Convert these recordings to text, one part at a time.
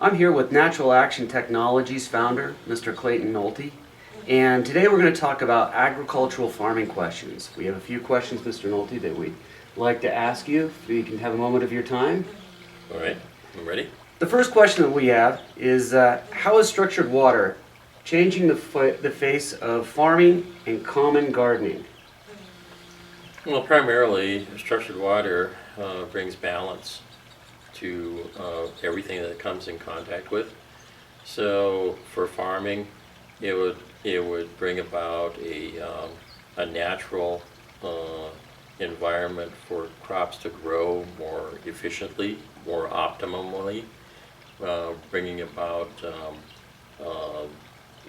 I'm here with Natural Action Technologies founder, Mr. Clayton Nolte, and today we're going to talk about agricultural farming questions. We have a few questions, Mr. Nolte, that we'd like to ask you, if you can have a moment of your time. All right, I'm ready. The first question that we have is, how is structured water changing the face of farming and common gardening? Well, primarily, structured water brings balance to everything that it comes in contact with. So, for farming, it would bring about a natural environment for crops to grow more efficiently, more optimally, bringing about,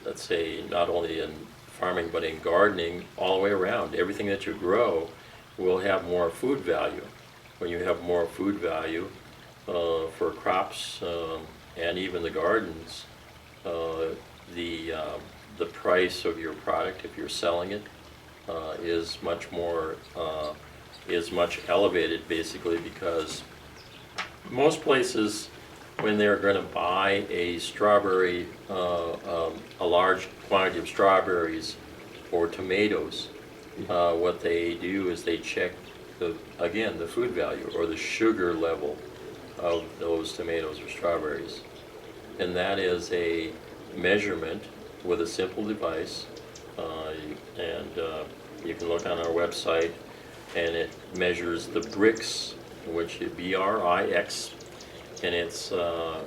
let's say, not only in farming but in gardening, all the way around. Everything that you grow will have more food value. When you have more food value for crops and even the gardens, the price of your product, if you're selling it, is much more is much elevated, basically, because most places, when they're going to buy a strawberry, a large quantity of strawberries or tomatoes, what they do is they check the food value or the sugar level of those tomatoes or strawberries, and that is a measurement with a simple device, and you can look on our website, and it measures the Brix, which is BRIX, and it's a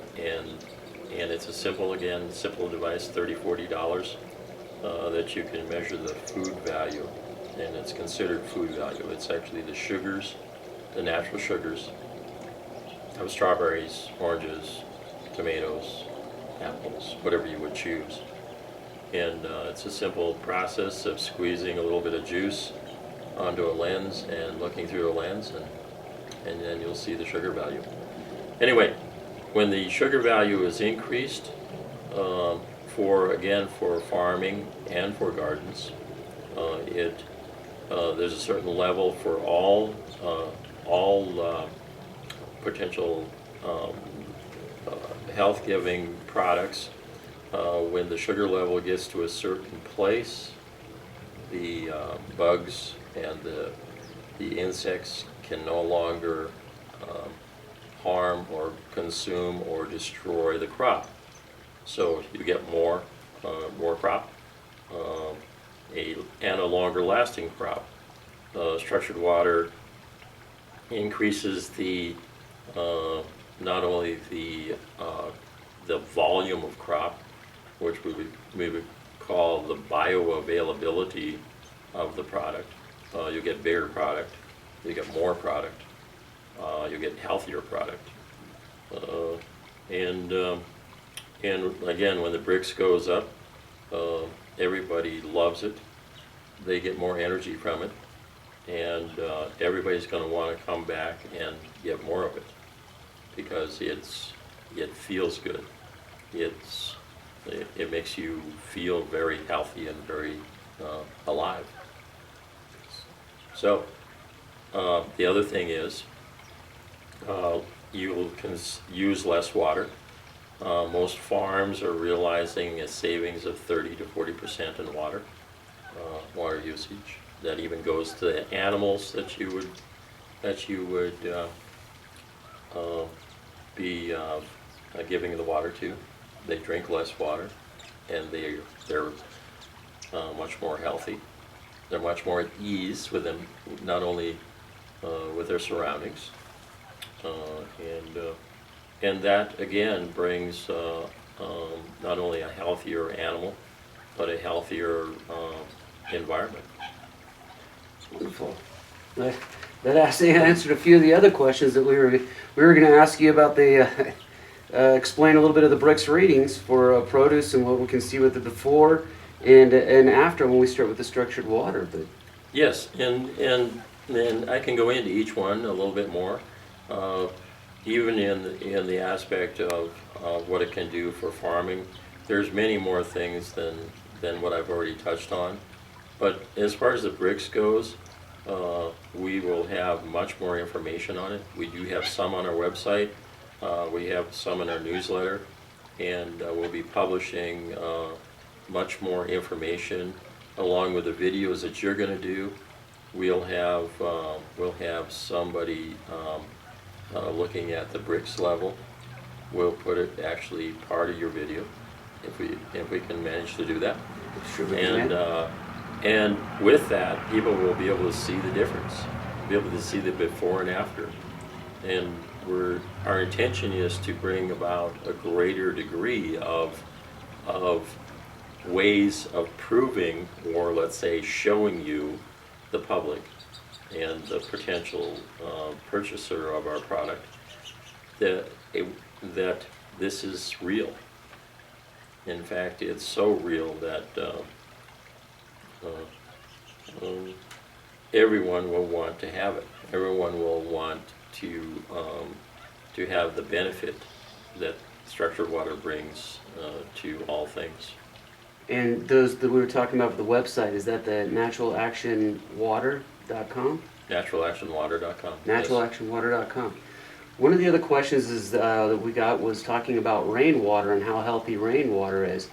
simple device, $30-40, that you can measure the food value, and it's considered food value. It's actually the sugars, the natural sugars of strawberries, oranges, tomatoes, apples, whatever you would choose. And it's a simple process of squeezing a little bit of juice onto a lens and looking through a lens, and then you'll see the sugar value. Anyway, when the sugar value is increased, for farming and for gardens, there's a certain level for all potential health-giving products. When the sugar level gets to a certain place, the bugs and the insects can no longer harm or consume or destroy the crop. So you get more crop, and a longer lasting crop. Structured water increases not only the volume of crop, which we would call the bioavailability of the product. You get bigger product, you get more product, you get healthier product, and again, when the Brix goes up, everybody loves it. They get more energy from it, and everybody's going to want to come back and get more of it because it feels good. It makes you feel very healthy and very alive. So the other thing is you can use less water. Most farms are realizing a savings of 30-40% in water usage. That even goes to the animals that you would be giving the water to. They drink less water, and they're much more healthy. They're much more at ease with them, not only with their surroundings, and that again brings not only a healthier animal, but a healthier environment. Wonderful. That answered a few of the other questions that we were going to ask you about the. Explain a little bit of the Brix ratings for produce and what we can see with the before and after when we start with the structured water. But yes, and I can go into each one a little bit more, even in the aspect of what it can do for farming. There's many more things than what I've already touched on. But as far as the Brix goes, we will have much more information on it. We do have some on our website. We have some in our newsletter. and we'll be publishing much more information along with the videos that you're going to do. We'll have somebody looking at the bricks level. We'll put it actually part of your video if we can manage to do that. Sure we can. And with that, people will be able to see the difference, be able to see the before and after. And our intention is to bring about a greater degree of ways of proving, or let's say showing you, the public and the potential purchaser of our product that this is real. In fact, it's so real that everyone will want to have it. Everyone will want to have the benefit that structured water brings to all things. And those that we were talking about for the website, is that the naturalactionwater.com? Naturalactionwater.com. Naturalactionwater.com. One of the other questions is that we got was talking about rainwater and how healthy rainwater is.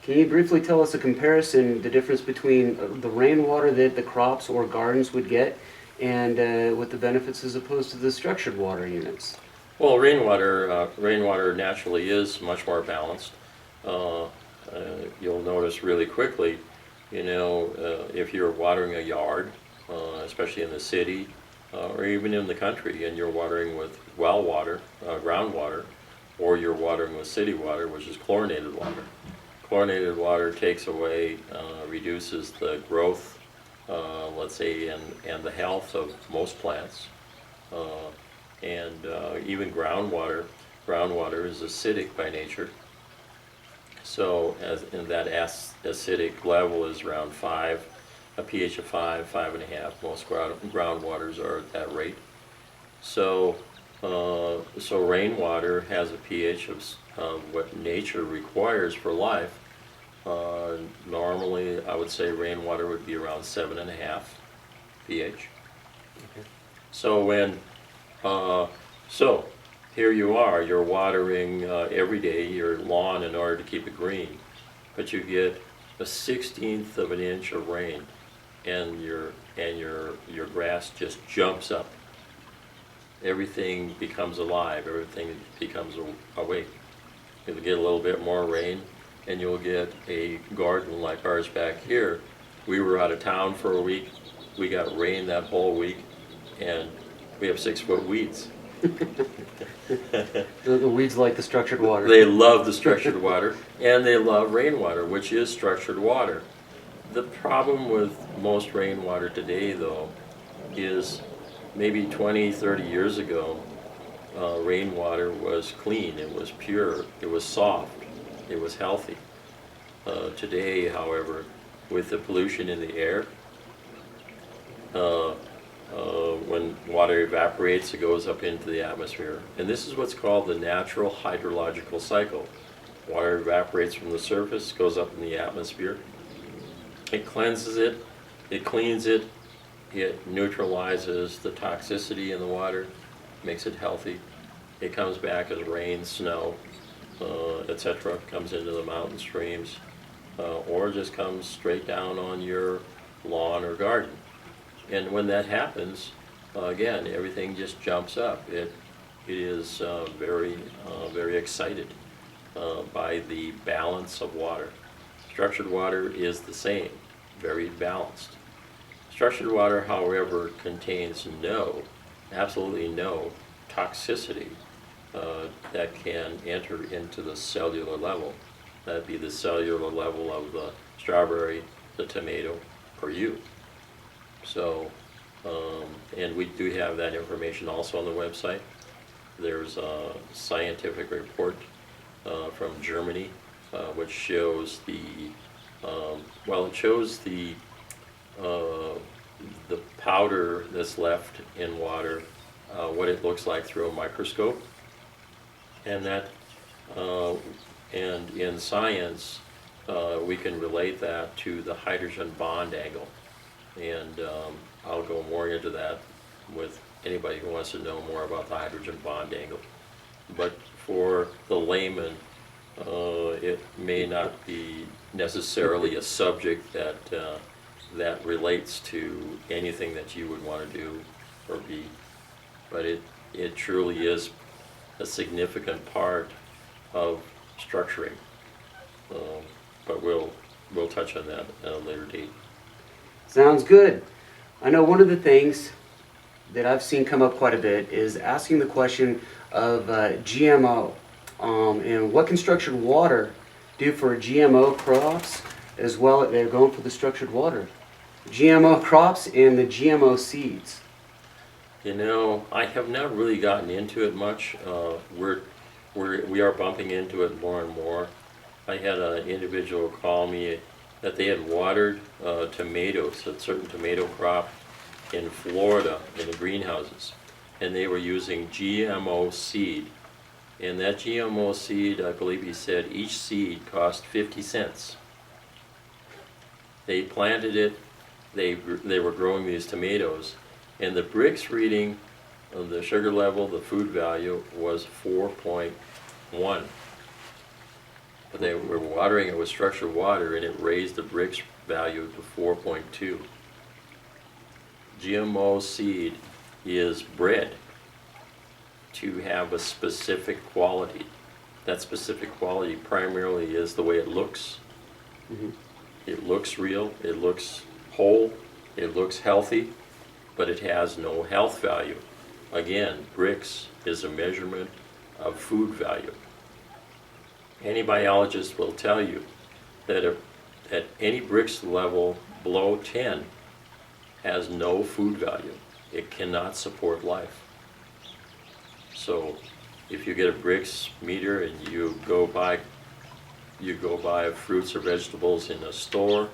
Can you briefly tell us a comparison, the difference between the rainwater that the crops or gardens would get and what the benefits as opposed to the structured water units? Well, rainwater naturally is much more balanced. You'll notice really quickly, if you're watering a yard, especially in the city or even in the country, and you're watering with well water, groundwater, or you're watering with city water, which is chlorinated water. Chlorinated water takes away, reduces the growth, let's say, and the health of most plants. And even groundwater is acidic by nature. So in that acidic level is around 5, a pH of 5, 5.5. Most groundwaters are at that rate. So rainwater has a pH of what nature requires for life. Normally, I would say rainwater would be around 7.5 pH. Okay. So here you are, you're watering every day your lawn in order to keep it green, but you get a 1/16 of an inch of rain, and your grass just jumps up. Everything becomes alive. Everything becomes awake. You'll get a little bit more rain, and you'll get a garden like ours back here. We were out of town for a week. We got rain that whole week, and we have 6-foot weeds. The weeds like the structured water. They love the structured water, and they love rainwater, which is structured water. The problem with most rainwater today, though, is maybe 20, 30 years ago, rainwater was clean, it was pure, it was soft, it was healthy. Today, however, with the pollution in the air, when water evaporates, it goes up into the atmosphere. And this is what's called the natural hydrological cycle. Water evaporates from the surface, goes up in the atmosphere. It cleanses it, it cleans it, it neutralizes the toxicity in the water, makes it healthy. It comes back as rain, snow, etc. Comes into the mountain streams, or just comes straight down on your lawn or garden. And when that happens, again, everything just jumps up. It is very excited by the balance of water. Structured water is the same, very balanced. Structured water, however, contains absolutely no toxicity that can enter into the cellular level. That'd be the cellular level of the strawberry, the tomato, or you. So, and we do have that information also on the website. There's a scientific report from Germany, which shows the powder that's left in water, what it looks like through a microscope, and and in science, we can relate that to the hydrogen bond angle. And I'll go more into that with anybody who wants to know more about the hydrogen bond angle. But for the layman, it may not be necessarily a subject that that relates to anything that you would want to do or be, but it truly is a significant part of structuring. But we'll touch on that at a later date. Sounds good. I know one of the things that I've seen come up quite a bit is asking the question of GMO, and what can structured water do for GMO crops, as well as they're going for the structured water. GMO crops and the GMO seeds. You know, I have not really gotten into it much. We are bumping into it more and more. I had an individual call me that they had watered tomatoes, a certain tomato crop in Florida in the greenhouses, and they were using GMO seed. And that GMO seed, I believe he said, each seed cost 50 cents. They planted it, they were growing these tomatoes, and the Brix reading of the sugar level, the food value, was 4.1. But they were watering it with structured water, and it raised the Brix value to 4.2. GMO seed is bred to have a specific quality. That specific quality primarily is the way it looks. Mm-hmm. It looks real, it looks whole, it looks healthy, but it has no health value. Again, Brix is a measurement of food value. Any biologist will tell you that at any Brix level below 10 has no food value. It cannot support life. So if you get a Brix meter and you go buy fruits or vegetables in a store,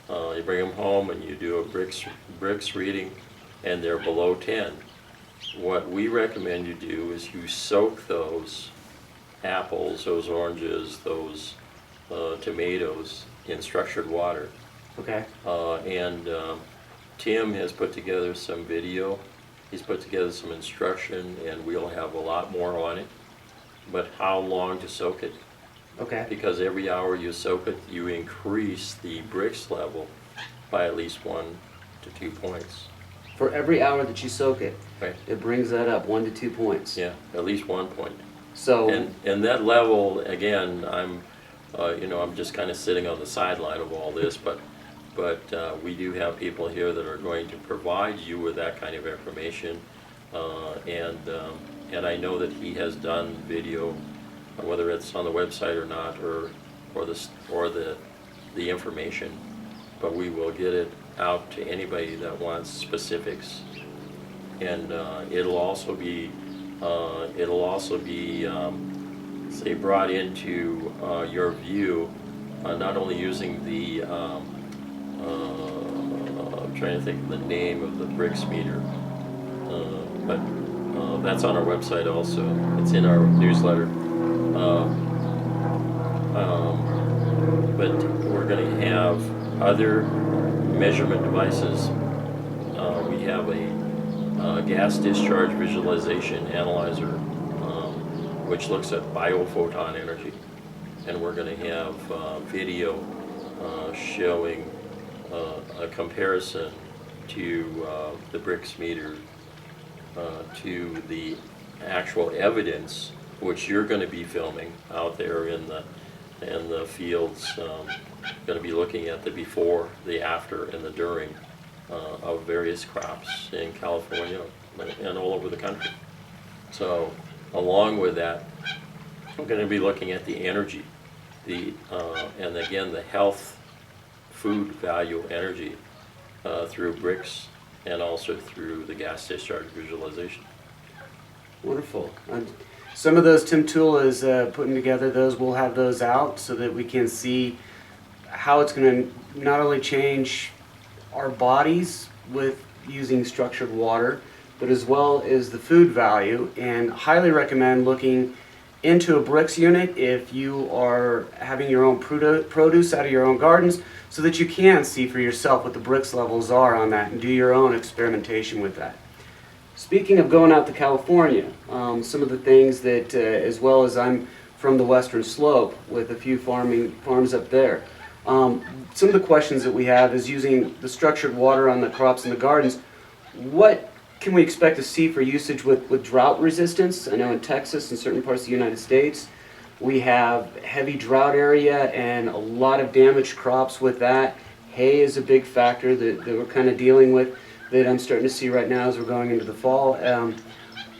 you bring them home and you do a Brix reading and they're below 10, what we recommend you do is you soak those apples, those oranges, those tomatoes in structured water. Okay. Tim has put together some video, he's put together some instruction, and we'll have a lot more on it. But how long to soak it? Okay. Because every hour you soak it, you increase the Brix level by at least 1 to 2 points. For every hour that you soak it, Right. it brings that up 1 to 2 points. Yeah, at least 1 point. So, And that level, again, I'm just kind of sitting on the sideline of all this, but we do have people here that are going to provide you with that kind of information, and I know that he has done video, whether it's on the website or not, or the information, but we will get it out to anybody that wants specifics, and it'll also be say brought into your view, not only using the I'm trying to think of the name of the Brix meter, but that's on our website also. It's in our newsletter. But we're going to have other measurement devices. We have a gas discharge visualization analyzer, which looks at biophoton energy, and we're going to have video showing a comparison to the Brix meter to the actual evidence, which you're going to be filming out there in the fields. Going to be looking at the before, the after, and the during of various crops in California and all over the country. So along with that, we're going to be looking at the energy, and again the health, food value energy through Brix and also through the gas discharge visualization. wonderful. Some of those Tim Toole is putting together. Those we'll have those out so that we can see how it's going to not only change our bodies with using structured water, but as well as the food value. And highly recommend looking into a Brix unit if you are having your own produce out of your own gardens, so that you can see for yourself what the Brix levels are on that and do your own experimentation with that. Speaking of going out to California, some of the things that, as well as I'm from the western slope with a few farms up there. Some of the questions that we have is using the structured water on the crops in the gardens. What can we expect to see for usage with drought resistance? I know in Texas and certain parts of the United States, we have heavy drought area and a lot of damaged crops with that. Hay is a big factor that we're kind of dealing with, that I'm starting to see right now as we're going into the fall.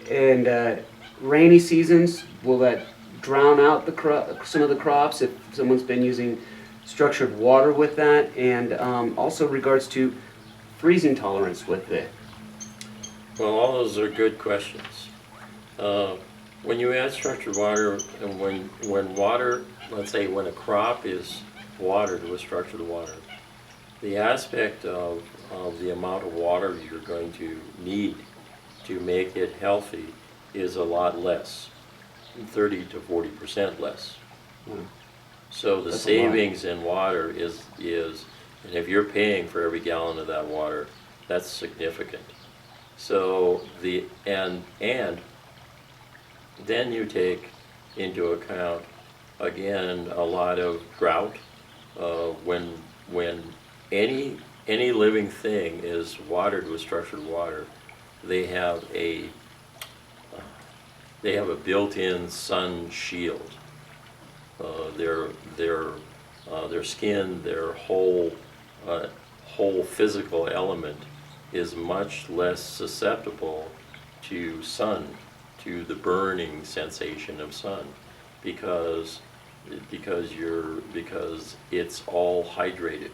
And rainy seasons, will that drown out some of the crops if someone's been using structured water with that? And also regards to freezing tolerance with it. Well, all those are good questions. When you add structured water, and when water, let's say when a crop is watered with structured water, the aspect of the amount of water you're going to need to make it healthy is a lot less, 30 to 40% less. Wow. So the That's savings in water is, and if you're paying for every gallon of that water, that's significant. So and then you take into account, again, a lot of drought. When any living thing is watered with structured water, they have a built-in sun shield. Their skin, their whole physical element is much less susceptible to sun, to the burning sensation of sun, because it's all hydrated,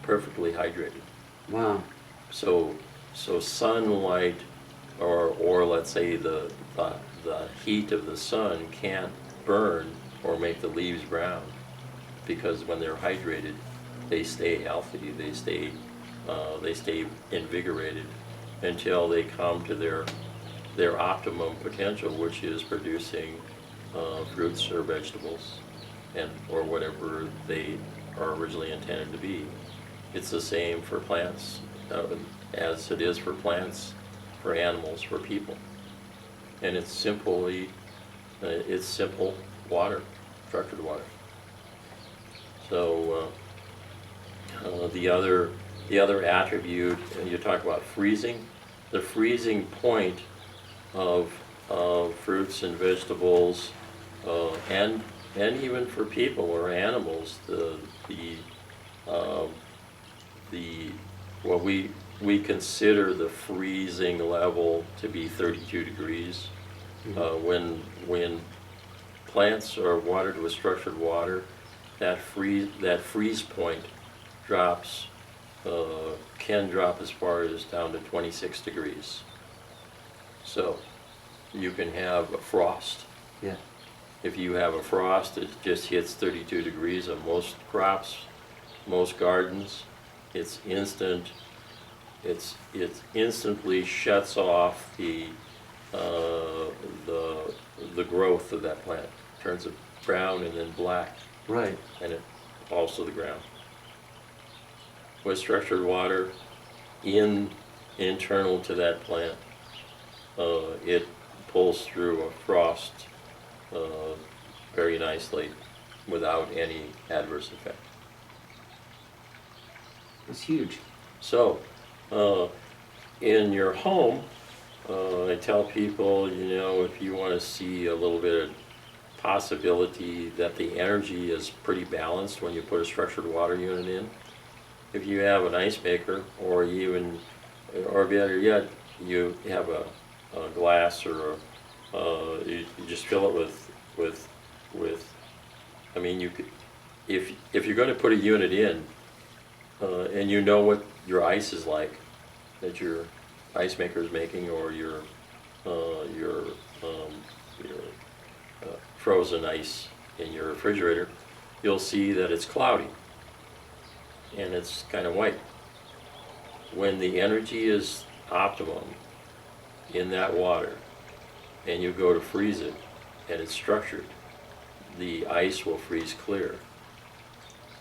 perfectly hydrated. Wow. So sunlight, or let's say the heat of the sun can't burn or make the leaves brown, because when they're hydrated, they stay healthy. They stay invigorated until they come to their optimum potential, which is producing fruits or vegetables, or whatever they are originally intended to be. It's the same for plants as it is for plants, for animals, for people. And it's simple water, structured water. So the other attribute, you talk about freezing. The freezing point of fruits and vegetables, and even for people or animals, what we consider the freezing level to be 32 degrees. When plants are watered with structured water, that freeze point drops, can drop as far as down to 26 degrees. So you can have a frost. Yeah. If you have a frost, it just hits 32 degrees on most crops, most gardens. It's instant. It instantly shuts off the growth of that plant. Turns it brown and then black. Right. And it falls to the ground. With structured water internal to that plant, it pulls through a frost very nicely without any adverse effect. That's huge. So, in your home, I tell people, if you want to see a little bit of possibility that the energy is pretty balanced when you put a structured water unit in, if you have an ice maker, or better yet, you have a glass, or you just fill it with I mean, you could, if you're going to put a unit in, and you know what your ice is like that your ice maker is making, or your frozen ice in your refrigerator, you'll see that it's cloudy and it's kind of white. When the energy is optimum in that water and you go to freeze it and it's structured, the ice will freeze clear.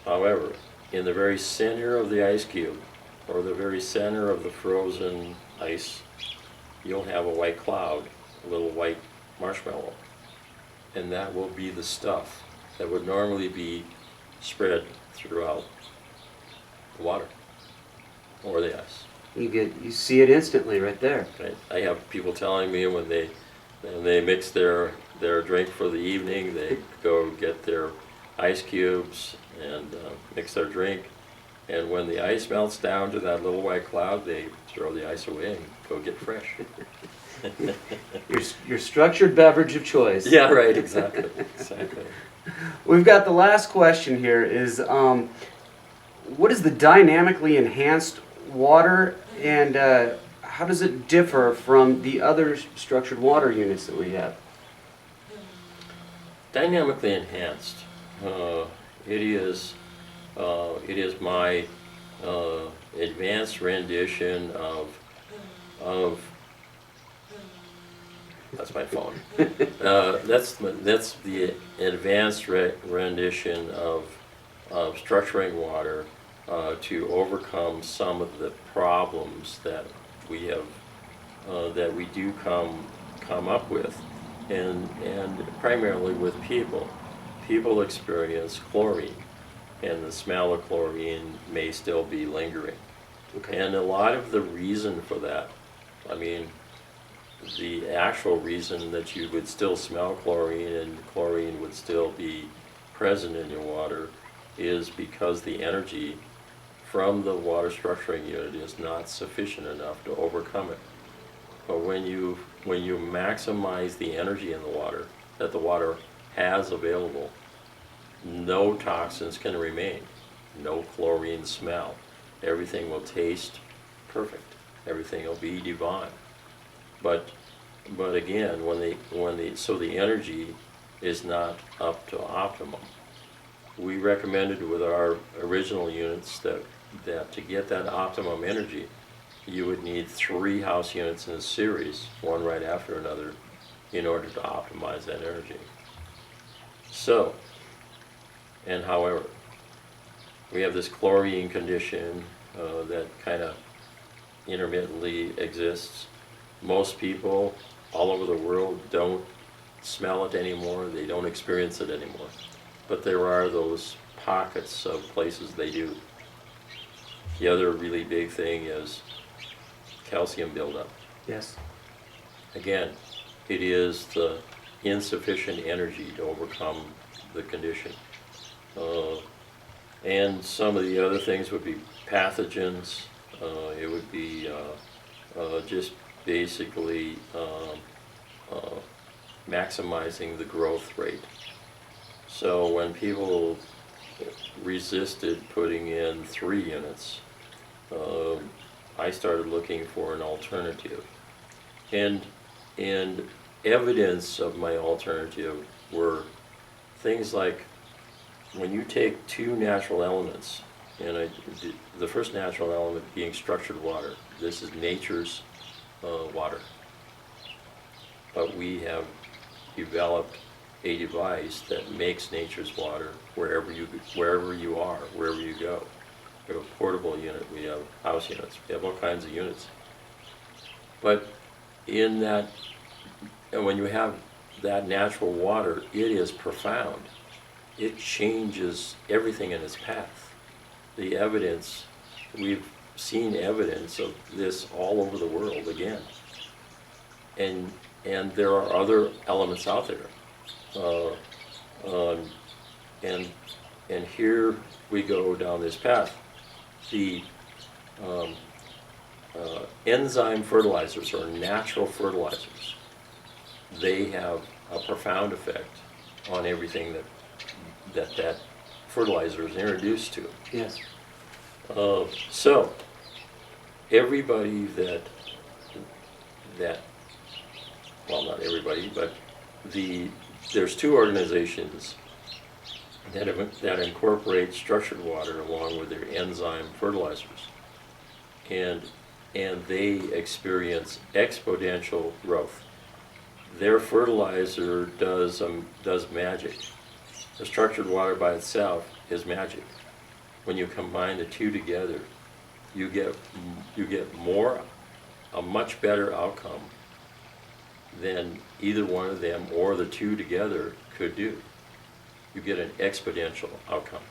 However, in the very center of the ice cube, or the very center of the frozen ice, you'll have a white cloud, a little white marshmallow. and that will be the stuff that would normally be spread throughout the water or the ice. You see it instantly right there. Right? I have people telling me when they mix their drink for the evening, they go get their ice cubes and mix their drink, and when the ice melts down to that little white cloud, they throw the ice away and go get fresh. Your structured beverage of choice. Yeah, right, exactly, exactly. We've got the last question here is, what is the dynamically enhanced water, and how does it differ from the other structured water units that we have? Dynamically enhanced. It is my advanced rendition of. That's my phone. That's the advanced rendition of structuring water to overcome some of the problems that we have that we do come up with, and primarily with people. People experience chlorine, and the smell of chlorine may still be lingering. Okay. And a lot of the reason for that, I mean, the actual reason that you would still smell chlorine and chlorine would still be present in your water is because the energy from the water structuring unit is not sufficient enough to overcome it. But when you maximize the energy in the water that the water has available, no toxins can remain, no chlorine smell. Everything will taste perfect. Everything will be divine. But again, so the energy is not up to optimum. We recommended with our original units that to get that optimum energy, you would need 3 house units in a series, one right after another, in order to optimize that energy. So, and however, we have this chlorine condition that kind of intermittently exists. Most people all over the world don't smell it anymore, they don't experience it anymore. But there are those pockets of places they do. The other really big thing is calcium buildup. Yes. Again, it is the insufficient energy to overcome the condition. And some of the other things would be pathogens. It would be just basically maximizing the growth rate. So when people resisted putting in 3 units, I started looking for an alternative. And evidence of my alternative were things like when you take 2 natural elements, and the first natural element being structured water. This is nature's water. But we have developed a device that makes nature's water wherever you are, wherever you go. We have a portable unit, we have house units, we have all kinds of units. But in that, and when you have that natural water, it is profound. It changes everything in its path. The evidence, we've seen evidence of this all over the world again. And there are other elements out there. And here we go down this path. The enzyme fertilizers, or natural fertilizers, they have a profound effect on everything that fertilizer is introduced to. Yes. So everybody that well, not everybody, but there's 2 organizations that incorporate structured water along with their enzyme fertilizers, and they experience exponential growth. Their fertilizer does magic. The structured water by itself is magic. When you combine the 2 together, you get a much better outcome than either one of them or the two together could do. You get an exponential outcome.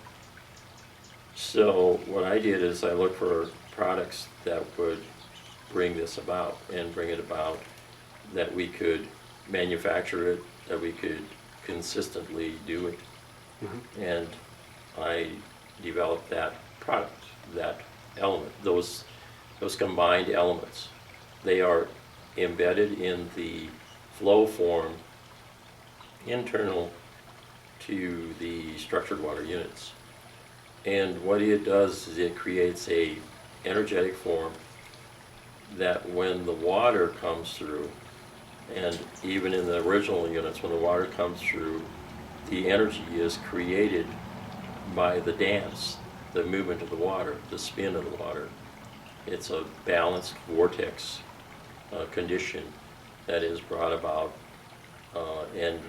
So what I did is I looked for products that would bring this about and bring it about, that we could manufacture it, that we could consistently do it. And I developed that product, that element, those combined elements. They are embedded in the flow form internal to the structured water units. And what it does is it creates a energetic form that when the water comes through, and even in the original units, when the water comes through, the energy is created by the dance, the movement of the water, the spin of the water. It's a balanced vortex condition that is brought about and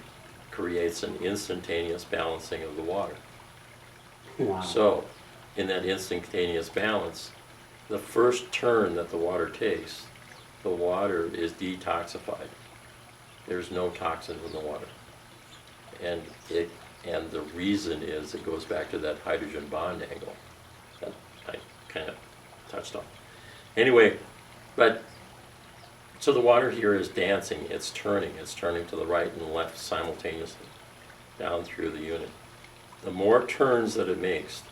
creates an instantaneous balancing of the water. Wow. So, in that instantaneous balance, the first turn that the water takes, the water is detoxified. There's no toxins in the water. And the reason is it goes back to that hydrogen bond angle that I kind of touched on. Anyway, so the water here is dancing, it's turning to the right and left simultaneously down through the unit. The more turns that it makes,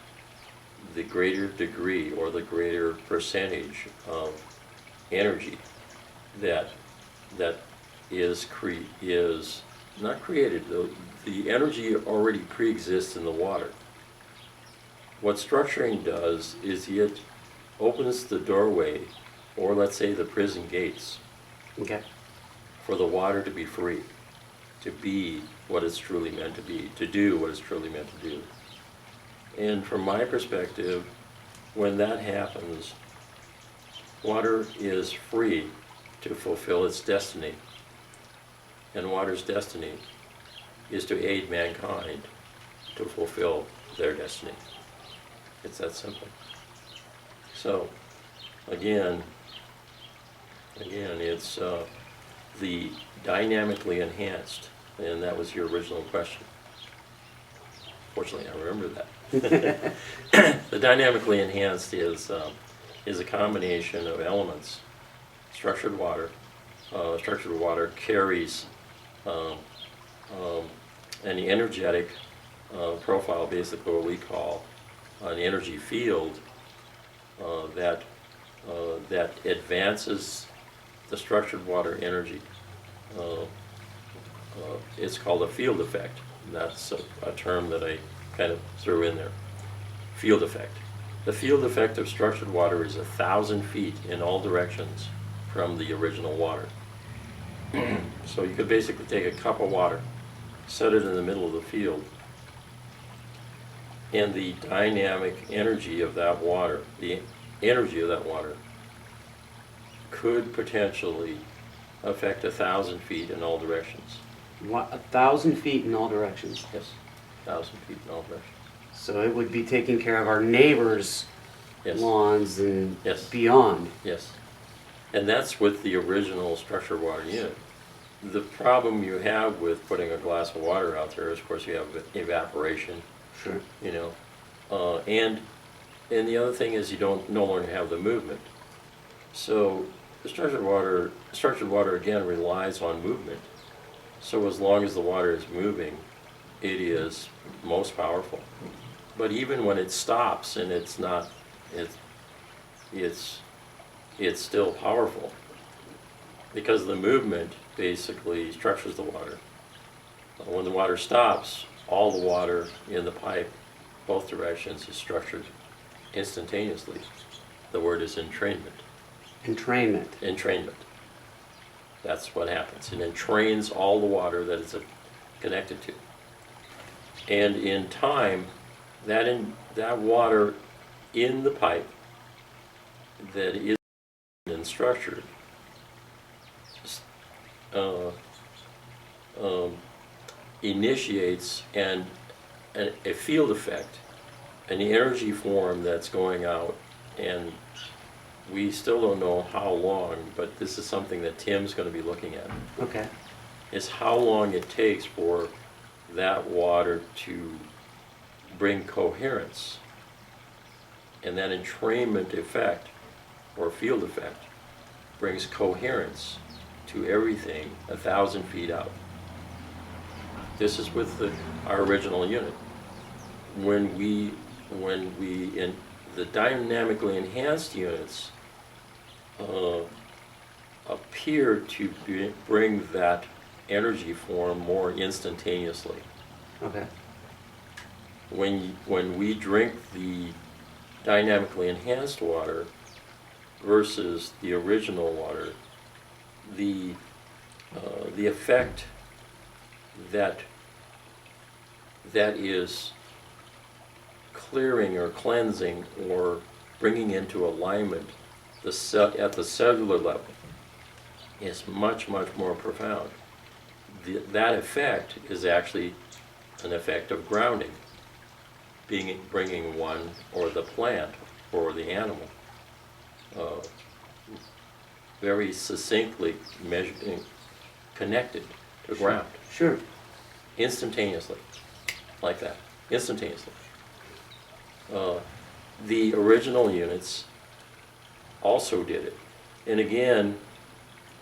the greater degree or the greater percentage of energy that is not created. The energy already pre-exists in the water. What structuring does is it opens the doorway, or let's say the prison gates, Okay. for the water to be free, to be what it's truly meant to be, to do what it's truly meant to do. And from my perspective, when that happens, water is free to fulfill its destiny. And water's destiny is to aid mankind to fulfill their destiny. It's that simple. So, again, it's the dynamically enhanced, and that was your original question. Fortunately, I remember that. The dynamically enhanced is a combination of elements. Structured water. Structured water carries an energetic profile, basically what we call an energy field that advances the structured water energy. It's called a field effect. That's a term that I kind of threw in there. Field effect. The field effect of structured water is 1,000 feet in all directions from the original water. So you could basically take a cup of water, set it in the middle of the field, and the dynamic energy of that water, could potentially affect 1,000 feet in all directions. 1,000 feet in all directions. Yes, 1,000 feet in all directions. So it would be taking care of our neighbors' Yes. lawns and Yes. beyond. Yes. And that's with the original structured water unit. The problem you have with putting a glass of water out there is, of course, you have evaporation, Sure. you know, and the other thing is you no longer have the movement. So the structured water again relies on movement. So as long as the water is moving, it is most powerful. But even when it stops and it's not, it's still powerful, because the movement basically structures the water. When the water stops, all the water in the pipe, both directions, is structured instantaneously. The word is entrainment. Entrainment. Entrainment. That's what happens. It entrains all the water that it's connected to. And in time, that water in the pipe that is structured initiates a field effect, an energy form that's going out and we still don't know how long, but this is something that Tim's going to be looking at, Okay. is how long it takes for that water to bring coherence. And that entrainment effect, or field effect, brings coherence to everything 1,000 feet out. This is with our original unit. When we in the dynamically enhanced units appear to bring that energy form more instantaneously. Okay. When we drink the dynamically enhanced water versus the original water, the effect that is clearing or cleansing or bringing into alignment at the cellular level is much, much more profound. That effect is actually an effect of grounding, bringing one or the plant or the animal very succinctly connected to ground. Sure. Instantaneously, like that, instantaneously. The original units also did it. And again,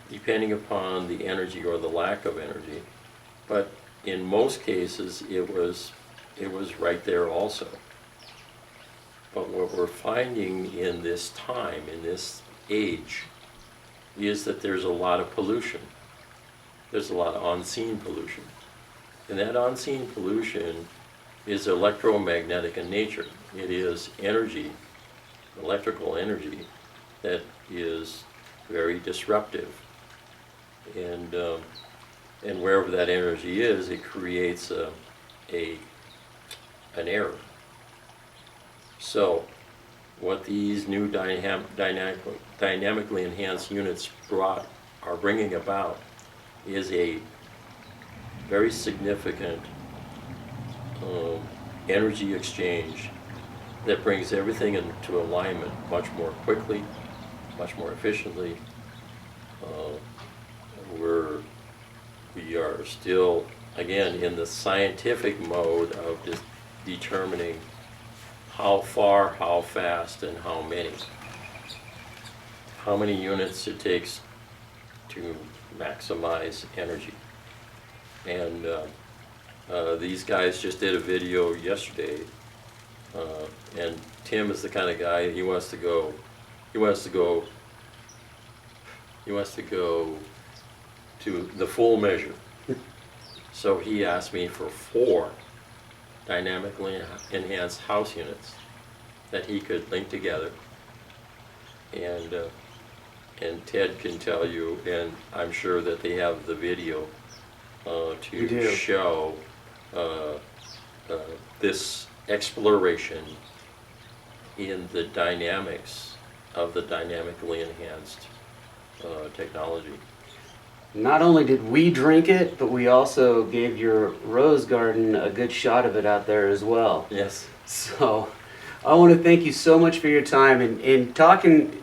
depending upon the energy or the lack of energy, but in most cases it was right there also. But what we're finding in this time, in this age, is that there's a lot of pollution. There's a lot of unseen pollution. And that unseen pollution is electromagnetic in nature. It is energy, electrical energy, that is very disruptive. And wherever that energy is, it creates an error. So what these new dynamically enhanced units are bringing about is a very significant energy exchange that brings everything into alignment much more quickly, much more efficiently. We are still, again, in the scientific mode of just determining how far, how fast, and how many. How many units it takes to maximize energy. And these guys just did a video yesterday, and Tim is the kind of guy, he wants to go to the full measure. So he asked me for 4 dynamically enhanced house units that he could link together. And Ted can tell you, and I'm sure that they have the video to show this exploration in the dynamics of the dynamically enhanced technology. Not only did we drink it, but we also gave your rose garden a good shot of it out there as well. Yes. So I want to thank you so much for your time and talking,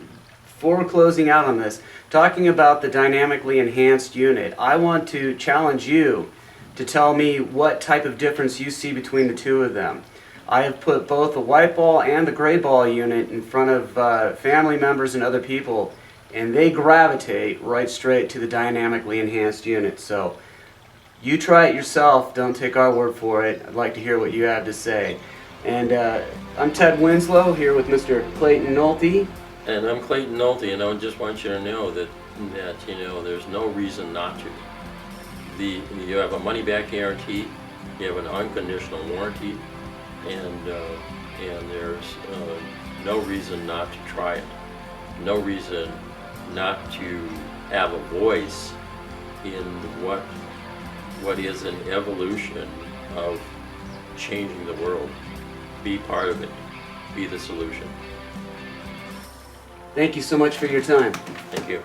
for closing out on this, talking about the dynamically enhanced unit. I want to challenge you to tell me what type of difference you see between the two of them. I have put both the white ball and the gray ball unit in front of family members and other people, and they gravitate right straight to the dynamically enhanced unit. So you try it yourself, don't take our word for it. I'd like to hear what you have to say. And I'm Ted Winslow here with Mr. Clayton Nolte. And I'm Clayton Nolte, and I just want you to know that there's no reason not to. You have a money-back guarantee, you have an unconditional warranty, and there's no reason not to try it. No reason not to have a voice in what is an evolution of changing the world. Be part of it. Be the solution. Thank you so much for your time. Thank you.